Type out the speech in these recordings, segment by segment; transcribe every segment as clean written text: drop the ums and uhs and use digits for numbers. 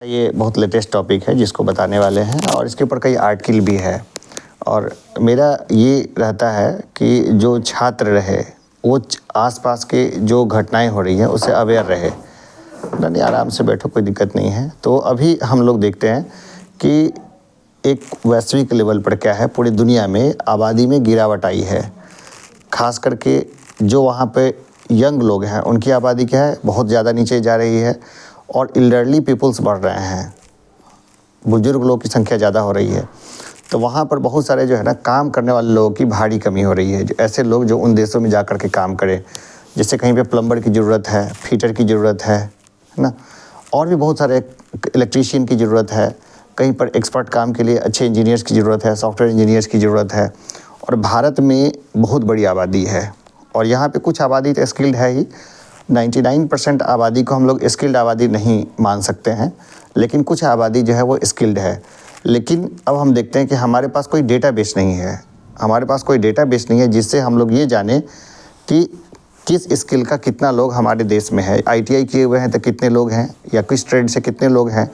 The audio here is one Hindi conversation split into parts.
ये बहुत लेटेस्ट टॉपिक है जिसको बताने वाले हैं और इसके ऊपर कई आर्टिकल भी है। और मेरा ये रहता है कि जो छात्र रहे वो आसपास के जो घटनाएं हो रही हैं उससे अवेयर रहे। नहीं, आराम से बैठो, कोई दिक्कत नहीं है। तो अभी हम लोग देखते हैं कि एक वैश्विक लेवल पर क्या है, पूरी दुनिया में आबादी में गिरावट आई है। खास करके जो वहाँ पे यंग लोग हैं उनकी आबादी क्या है, बहुत ज़्यादा नीचे जा रही है और एल्डरली पीपल्स बढ़ रहे हैं, बुजुर्ग लोग की संख्या ज़्यादा हो रही है। तो वहाँ पर बहुत सारे जो है ना काम करने वाले लोगों की भारी कमी हो रही है। जो ऐसे लोग जो उन देशों में जा कर के काम करें, जैसे कहीं पे प्लम्बर की ज़रूरत है, फिटर की ज़रूरत है ना, और भी बहुत सारे इलेक्ट्रीशियन की ज़रूरत है। कहीं पर एक्सपर्ट काम के लिए अच्छे इंजीनियर्स की ज़रूरत है, सॉफ्टवेयर इंजीनियर्स की ज़रूरत है। और भारत में बहुत बड़ी आबादी है और यहाँ पे कुछ आबादी तो स्किल्ड है ही। 99% आबादी को हम लोग स्किल्ड आबादी नहीं मान सकते हैं, लेकिन कुछ आबादी जो है वो स्किल्ड है। लेकिन अब हम देखते हैं कि हमारे पास कोई डेटाबेस नहीं है, हमारे पास कोई डेटाबेस नहीं है जिससे हम लोग ये जाने कि किस स्किल का कितना लोग हमारे देश में है। ITI किए हुए हैं तो कितने लोग हैं, या किस ट्रेड से कितने लोग हैं,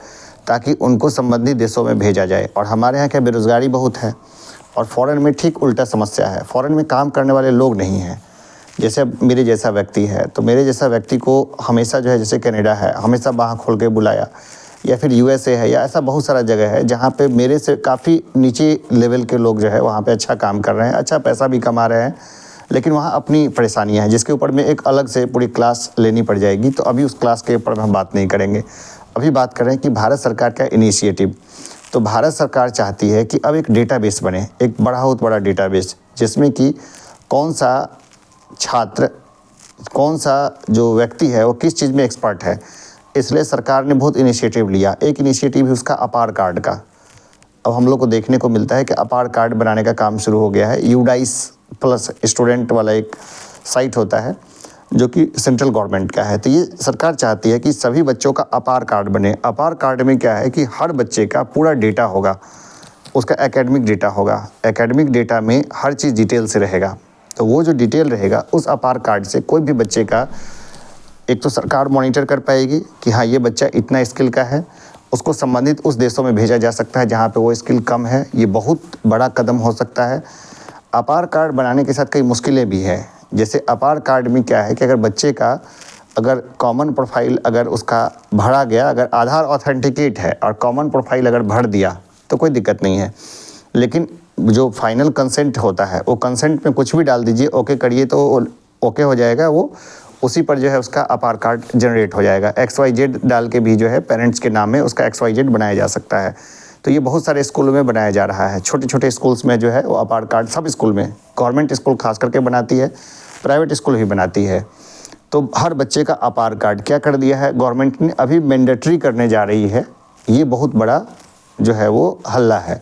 ताकि उनको संबंधित देशों में भेजा जाए। और हमारे यहाँ क्या बेरोज़गारी बहुत है और फ़ॉरेन में ठीक उल्टा समस्या है। फ़ॉरेन में काम करने वाले लोग नहीं हैं। जैसे मेरे जैसा व्यक्ति है तो मेरे जैसा व्यक्ति को हमेशा जो है, जैसे कनाडा है, हमेशा बाँह खोल के बुलाया, या फिर USA है, या ऐसा बहुत सारा जगह है जहाँ पे मेरे से काफ़ी नीचे लेवल के लोग जो है वहाँ पे अच्छा काम कर रहे हैं, अच्छा पैसा भी कमा रहे हैं। लेकिन वहाँ अपनी परेशानियाँ हैं जिसके ऊपर में एक अलग से पूरी क्लास लेनी पड़ जाएगी। तो अभी उस क्लास के ऊपर हम बात नहीं करेंगे। अभी बात करें कि भारत सरकार का इनिशिएटिव। तो भारत सरकार चाहती है कि अब एक डेटाबेस बने, एक बहुत बड़ा डेटाबेस, जिसमें कि कौन सा छात्र, कौन सा जो व्यक्ति है वो किस चीज़ में एक्सपर्ट है। इसलिए सरकार ने बहुत इनिशिएटिव लिया। एक इनिशिएटिव है उसका अपार कार्ड का। अब हम लोग को देखने को मिलता है कि अपार कार्ड बनाने का काम शुरू हो गया है। यूडाइस प्लस स्टूडेंट वाला एक साइट होता है जो कि सेंट्रल गवर्नमेंट का है। तो ये सरकार चाहती है कि सभी बच्चों का अपार कार्ड बने। अपार कार्ड में क्या है कि हर बच्चे का पूरा डेटा होगा, उसका एकेडमिक डेटा होगा। एकेडमिक डेटा में हर चीज़ डिटेल से रहेगा। तो वो जो डिटेल रहेगा उस अपार कार्ड से कोई भी बच्चे का, एक तो सरकार मॉनिटर कर पाएगी कि हाँ ये बच्चा इतना स्किल का है, उसको संबंधित उस देशों में भेजा जा सकता है जहाँ पे वो स्किल कम है। ये बहुत बड़ा कदम हो सकता है। अपार कार्ड बनाने के साथ कई मुश्किलें भी हैं। जैसे अपार कार्ड में क्या है कि अगर बच्चे का अगर कॉमन प्रोफाइल अगर उसका भरा गया, अगर आधार ऑथेंटिकेट है और कॉमन प्रोफाइल अगर भर दिया तो कोई दिक्कत नहीं है। लेकिन जो फाइनल कंसेंट होता है वो कंसेंट में कुछ भी डाल दीजिए, ओके करिए तो ओके हो जाएगा, वो उसी पर जो है उसका अपार कार्ड जनरेट हो जाएगा। XYZ डाल के भी जो है पेरेंट्स के नाम में उसका XYZ बनाया जा सकता है। तो ये बहुत सारे स्कूलों में बनाया जा रहा है। छोटे छोटे स्कूल्स में जो है वो अपार कार्ड, सब स्कूल में, गवर्नमेंट स्कूल खास करके बनाती है, प्राइवेट स्कूल भी बनाती है। तो हर बच्चे का अपार कार्ड क्या कर दिया है गवर्नमेंट ने, अभी मैंडेटरी करने जा रही है। ये बहुत बड़ा जो है वो हल्ला है।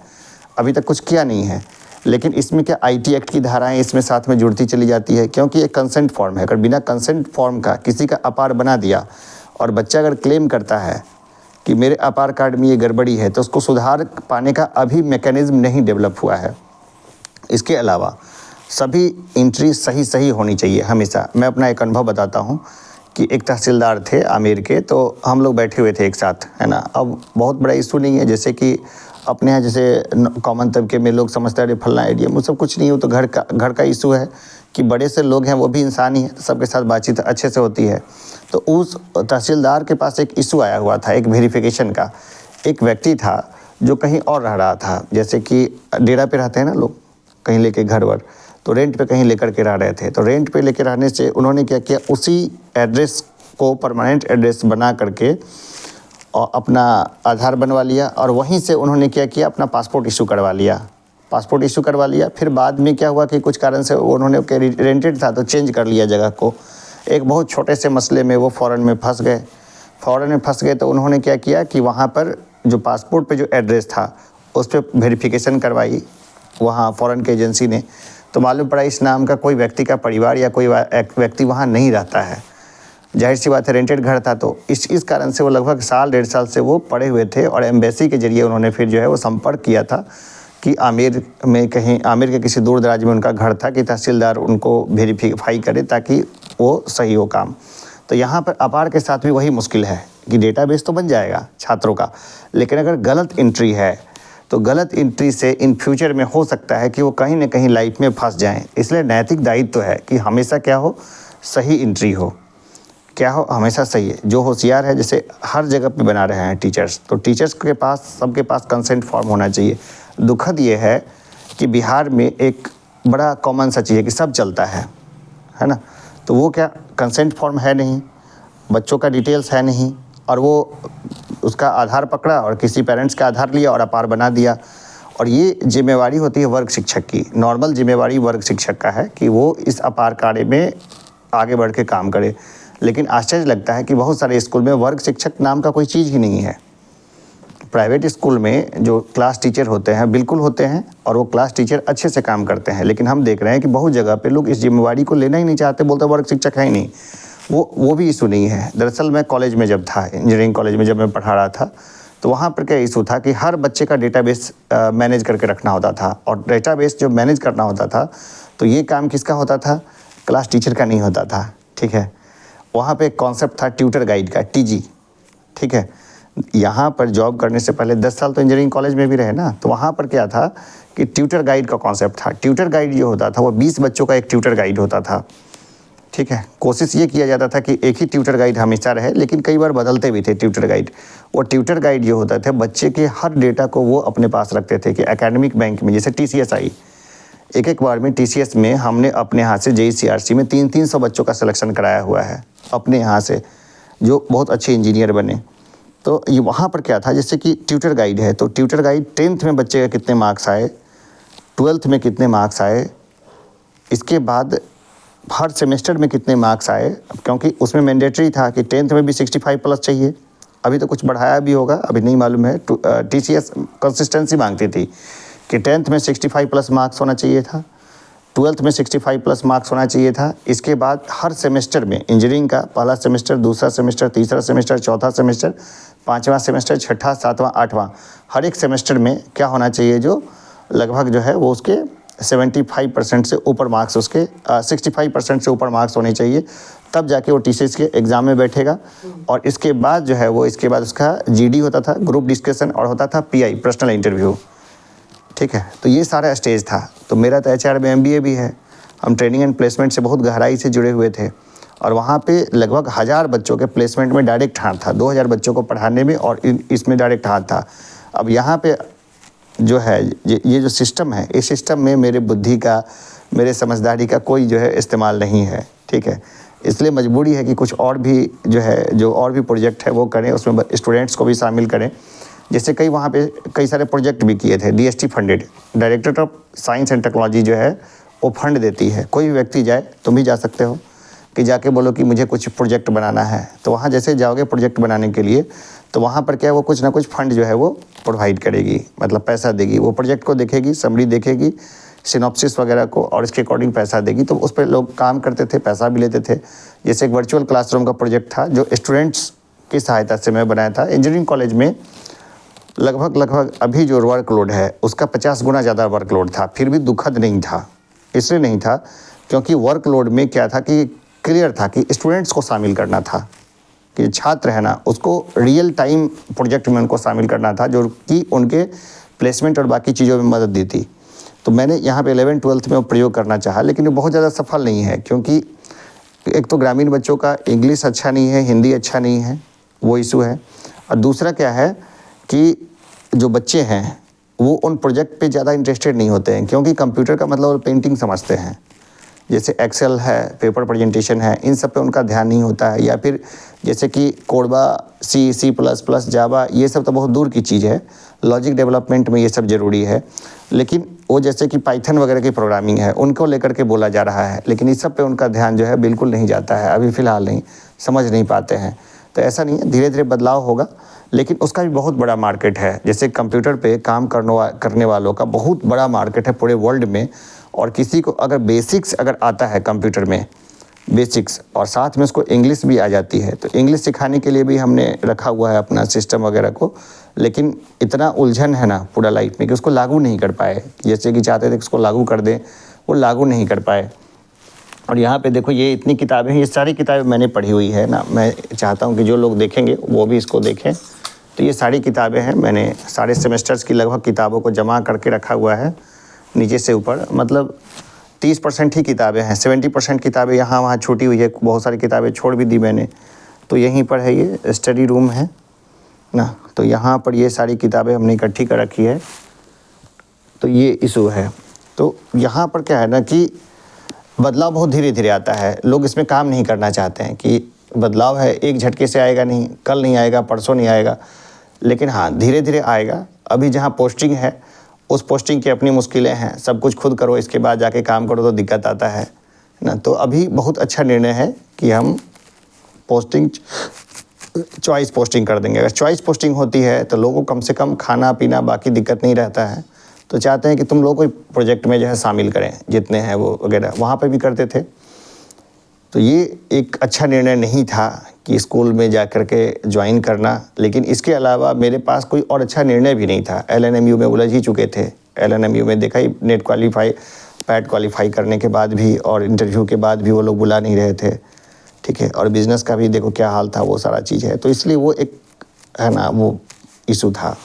अभी तक कुछ किया नहीं है, लेकिन इसमें क्या IT एक्ट की धाराएं इसमें साथ में जुड़ती चली जाती है, क्योंकि ये कंसेंट फॉर्म है। अगर बिना कंसेंट फॉर्म का किसी का अपार बना दिया और बच्चा अगर क्लेम करता है कि मेरे अपार कार्ड में ये गड़बड़ी है, तो उसको सुधार पाने का अभी मैकेनिज्म नहीं डेवलप हुआ है। इसके अलावा सभी एंट्री सही होनी चाहिए हमेशा। मैं अपना एक अनुभव बताता हूँ कि एक तहसीलदार थे आमेर के, तो हम लोग बैठे हुए थे एक साथ, है ना। अब बहुत बड़ा इशू नहीं है, जैसे कि अपने यहाँ जैसे कॉमन तबके में लोग समझते हैं अरे फलना एरिया वो सब कुछ नहीं हो, तो घर का इशू है कि बड़े से लोग हैं वो भी इंसान ही है, सबके साथ बातचीत अच्छे से होती है। तो उस तहसीलदार के पास एक इशू आया हुआ था, एक वेरिफिकेशन का। एक व्यक्ति था जो कहीं और रह रहा था, जैसे कि डेरा पे रहते हैं ना लोग, कहीं लेके घर वर, तो रेंट पे कहीं लेकर के रह रहे थे। तो रेंट पे लेके रहने से उन्होंने क्या किया, उसी एड्रेस को परमानेंट एड्रेस बना करके और अपना आधार बनवा लिया, और वहीं से उन्होंने क्या किया, अपना पासपोर्ट इशू करवा लिया। फिर बाद में क्या हुआ कि कुछ कारण से उन्होंने रेंटेड था तो चेंज कर लिया जगह को। एक बहुत छोटे से मसले में वो फ़ॉरेन में फंस गए। तो उन्होंने क्या किया कि वहाँ पर जो पासपोर्ट पे जो एड्रेस था उस पर वेरिफिकेशन करवाई वहाँ फ़ॉरेन के एजेंसी ने। तो मालूम पड़ा इस नाम का कोई व्यक्ति का परिवार या कोई व्यक्ति वहाँ नहीं रहता है। जाहिर सी बात है, रेंटेड घर था। तो इस कारण से वो लगभग साल 1.5 साल से वो पड़े हुए थे। और एम्बेसी के जरिए उन्होंने फिर जो है वो संपर्क किया था कि आमेर के किसी दूर दराज में उनका घर था, कि तहसीलदार उनको वेरीफाई करे ताकि वो सही हो काम। तो यहाँ पर अपार के साथ भी वही मुश्किल है कि डेटाबेस तो बन जाएगा छात्रों का, लेकिन अगर गलत एंट्री है तो गलत एंट्री से इन फ्यूचर में हो सकता है कि वो कहीं ना कहीं लाइफ में फंस जाएं। इसलिए नैतिक दायित्व है कि हमेशा क्या हो, सही एंट्री हो, क्या हो, हमेशा सही है। जो होशियार है, जैसे हर जगह पे बना रहे हैं टीचर्स, तो टीचर्स के पास, सबके पास कंसेंट फॉर्म होना चाहिए। दुखद ये है कि बिहार में एक बड़ा कॉमन सा चीज़ है कि सब चलता है ना, तो वो क्या, कंसेंट फॉर्म है नहीं, बच्चों का डिटेल्स है नहीं, और वो उसका आधार पकड़ा और किसी पेरेंट्स का आधार लिया और अपार बना दिया। और ये जिम्मेवारी होती है वर्ग शिक्षक की। नॉर्मल जिम्मेवारी वर्ग शिक्षक का है कि वो इस अपार कार्य में आगे बढ़ के काम करे। लेकिन आश्चर्य लगता है कि बहुत सारे स्कूल में वर्ग शिक्षक नाम का कोई चीज़ ही नहीं है। प्राइवेट स्कूल में जो क्लास टीचर होते हैं बिल्कुल होते हैं, और वो क्लास टीचर अच्छे से काम करते हैं, लेकिन हम देख रहे हैं कि बहुत जगह पे लोग इस जिम्मेवारी को लेना ही नहीं चाहते, बोलते वर्ग शिक्षक है ही नहीं। वो भी इशू नहीं है। दरअसल मैं कॉलेज में जब था, इंजीनियरिंग कॉलेज में जब मैं पढ़ा रहा था, तो वहाँ पर क्या इशू था कि हर बच्चे का डेटाबेस मैनेज करके रखना होता था, और डेटाबेस जो मैनेज करना होता था तो ये काम किसका होता था, क्लास टीचर का नहीं होता था। ठीक है, वहाँ पे एक कॉन्सेप्ट था ट्यूटर गाइड का, टीजी। ठीक है, यहाँ पर जॉब करने से पहले 10 साल तो इंजीनियरिंग कॉलेज में भी रहे ना, तो वहाँ पर क्या था कि ट्यूटर गाइड का कॉन्सेप्ट था। ट्यूटर गाइड जो होता था वो 20 बच्चों का एक ट्यूटर गाइड होता था। ठीक है, कोशिश ये किया जाता था कि एक ही ट्यूटर गाइड हमेशा रहे, लेकिन कई बार बदलते भी थे ट्यूटर गाइड। वो ट्यूटर गाइड जो होता थे बच्चे के हर डेटा को वो अपने पास रखते थे कि एकेडमिक बैंक में, जैसे टीसीएस आई, एक बार में टीसीएस में हमने अपने यहाँ से जेईसीआरसी में 300 बच्चों का सिलेक्शन कराया हुआ है अपने यहाँ से, जो बहुत अच्छे इंजीनियर बने। तो ये वहाँ पर क्या था, जैसे कि ट्यूटर गाइड है, तो ट्यूटर गाइड 10th में बच्चे का कितने मार्क्स आए, 12th में कितने मार्क्स आए, इसके बाद हर सेमेस्टर में कितने मार्क्स आए, क्योंकि उसमें मैंडेटरी था कि 10th में भी 65 प्लस चाहिए। अभी तो कुछ बढ़ाया भी होगा, अभी नहीं मालूम है। टीसीएस कंसिस्टेंसी मांगती थी कि 10th में 65 प्लस मार्क्स होना चाहिए था, 12th में 65 प्लस मार्क्स होना चाहिए था। इसके बाद हर सेमेस्टर में इंजीनियरिंग का पहला सेमेस्टर, दूसरा सेमेस्टर, तीसरा सेमेस्टर, चौथा सेमेस्टर, 5वां सेमेस्टर, 6ठा, 7वां, 8वां, हर एक सेमेस्टर में क्या होना चाहिए, जो लगभग जो है वो उसके 75% से ऊपर मार्क्स, उसके 65% से ऊपर मार्क्स होने चाहिए, तब जाके वो टीसीएस के एग्ज़ाम में बैठेगा। और इसके बाद जो है वो, इसके बाद उसका जीडी होता था, ग्रुप डिस्कशन, और होता था पीआई, पर्सनल इंटरव्यू। ठीक है, तो ये सारा स्टेज था। तो मेरा तो एचआर में एमबीए भी है, हम ट्रेनिंग एंड प्लेसमेंट से बहुत गहराई से जुड़े हुए थे, और वहाँ पे लगभग 1000 बच्चों के प्लेसमेंट में डायरेक्ट हाथ था, 2000 बच्चों को पढ़ाने में, और इसमें डायरेक्ट हाथ था। अब यहाँ पे जो है ये जो सिस्टम है, इस सिस्टम में मेरे बुद्धि का, मेरे समझदारी का कोई जो है इस्तेमाल नहीं है। ठीक है, इसलिए मजबूरी है कि कुछ और भी जो है, जो और भी प्रोजेक्ट है वो करें, उसमें स्टूडेंट्स को भी शामिल करें। जैसे वहाँ पे कई सारे प्रोजेक्ट भी किए थे, DST funded, directorate of science and technology जो है वो फंड देती है। कोई भी व्यक्ति जाए, तुम भी जा सकते हो, कि जाके बोलो कि मुझे कुछ प्रोजेक्ट बनाना है, तो वहाँ जैसे जाओगे प्रोजेक्ट बनाने के लिए, तो वहाँ पर क्या है, वो कुछ ना कुछ फंड जो है वो प्रोवाइड करेगी, मतलब पैसा देगी। वो प्रोजेक्ट को देखेगी, समरी देखेगी, सिनॉप्सिस वगैरह को, और इसके अकॉर्डिंग पैसा देगी। तो उस पर लोग काम करते थे, पैसा भी लेते थे। जैसे एक वर्चुअल क्लासरूम का प्रोजेक्ट था जो स्टूडेंट्स की सहायता से मैं बनाया था इंजीनियरिंग कॉलेज में। लगभग अभी जो वर्कलोड है उसका 50 गुना ज़्यादा वर्कलोड था, फिर भी दुखद नहीं था। इसलिए नहीं था क्योंकि वर्कलोड में क्या था कि क्लियर था कि स्टूडेंट्स को शामिल करना था, कि छात्र है ना, उसको रियल टाइम प्रोजेक्ट में उनको शामिल करना था, जो कि उनके प्लेसमेंट और बाकी चीज़ों में मदद दी थी। तो मैंने यहाँ पे 11th-12th में वो प्रयोग करना चाहा, लेकिन वो बहुत ज़्यादा सफल नहीं है, क्योंकि एक तो ग्रामीण बच्चों का इंग्लिश अच्छा नहीं है, हिंदी अच्छा नहीं है, वो इशू है। और दूसरा क्या है कि जो बच्चे हैं वो उन प्रोजेक्ट पे ज़्यादा इंटरेस्टेड नहीं होते हैं, क्योंकि कंप्यूटर का मतलब पेंटिंग समझते हैं। जैसे एक्सेल है, पेपर प्रेजेंटेशन है, इन सब पे उनका ध्यान नहीं होता है। या फिर जैसे कि कोडबा, C++, जावा, ये सब तो बहुत दूर की चीज़ है। लॉजिक डेवलपमेंट में ये सब ज़रूरी है, लेकिन वो जैसे कि पाइथन वगैरह की प्रोग्रामिंग है, उनको लेकर के बोला जा रहा है, लेकिन इस सब पे उनका ध्यान जो है बिल्कुल नहीं जाता है, अभी फ़िलहाल नहीं, समझ नहीं पाते हैं। तो ऐसा नहीं है, धीरे धीरे बदलाव होगा, लेकिन उसका भी बहुत बड़ा मार्केट है। जैसे कंप्यूटर पे काम करने वालों का बहुत बड़ा मार्केट है पूरे वर्ल्ड में। और किसी को अगर बेसिक्स अगर आता है कंप्यूटर में, बेसिक्स, और साथ में उसको इंग्लिश भी आ जाती है, तो इंग्लिश सिखाने के लिए भी हमने रखा हुआ है अपना सिस्टम वगैरह को। लेकिन इतना उलझन है ना पूरा लाइफ में कि उसको लागू नहीं कर पाए। जैसे कि चाहते थे कि उसको लागू कर दें, वो लागू नहीं कर पाए। और यहाँ पे देखो ये इतनी किताबें हैं, ये सारी किताबें मैंने पढ़ी हुई है ना। मैं चाहता हूँ कि जो लोग देखेंगे वो भी इसको देखें। तो ये सारी किताबें हैं, मैंने सारे सेमेस्टर्स की लगभग किताबों को जमा करके रखा हुआ है नीचे से ऊपर। मतलब 30% ही किताबें हैं, 70% किताबें यहाँ वहाँ छूटी हुई है, बहुत सारी किताबें छोड़ भी दी मैंने। तो यहीं पर है, ये स्टडी रूम है ना। तो यहाँ पर ये सारी किताबें हमने इकट्ठी कर रखी है। तो ये इशू है। तो यहाँ पर क्या है ना कि बदलाव बहुत धीरे धीरे आता है। लोग इसमें काम नहीं करना चाहते हैं कि बदलाव है, एक झटके से आएगा नहीं, कल नहीं आएगा, परसों नहीं आएगा, लेकिन हाँ धीरे धीरे आएगा। अभी जहाँ पोस्टिंग है उस पोस्टिंग की अपनी मुश्किलें हैं, सब कुछ खुद करो, इसके बाद जाके काम करो तो दिक्कत आता है ना। तो अभी बहुत अच्छा निर्णय है कि हम पोस्टिंग चॉइस पोस्टिंग कर देंगे। अगर चॉइस पोस्टिंग होती है तो लोगों को कम से कम खाना पीना बाकी दिक्कत नहीं रहता है। तो चाहते हैं कि तुम लोग कोई प्रोजेक्ट में जो है शामिल करें, जितने हैं वो वगैरह वहाँ पे भी करते थे। तो ये एक अच्छा निर्णय नहीं था कि स्कूल में जा कर के ज्वाइन करना, लेकिन इसके अलावा मेरे पास कोई और अच्छा निर्णय भी नहीं था। LNMU में उलझ ही चुके थे। LNMU में देखा ही, नेट क्वालीफाई, पैट क्वालीफाई करने के बाद भी और इंटरव्यू के बाद भी वो लोग बुला नहीं रहे थे, ठीक है। और बिज़नेस का भी देखो क्या हाल था, वो सारा चीज़ है। तो इसलिए वो एक है ना, वो इशू था।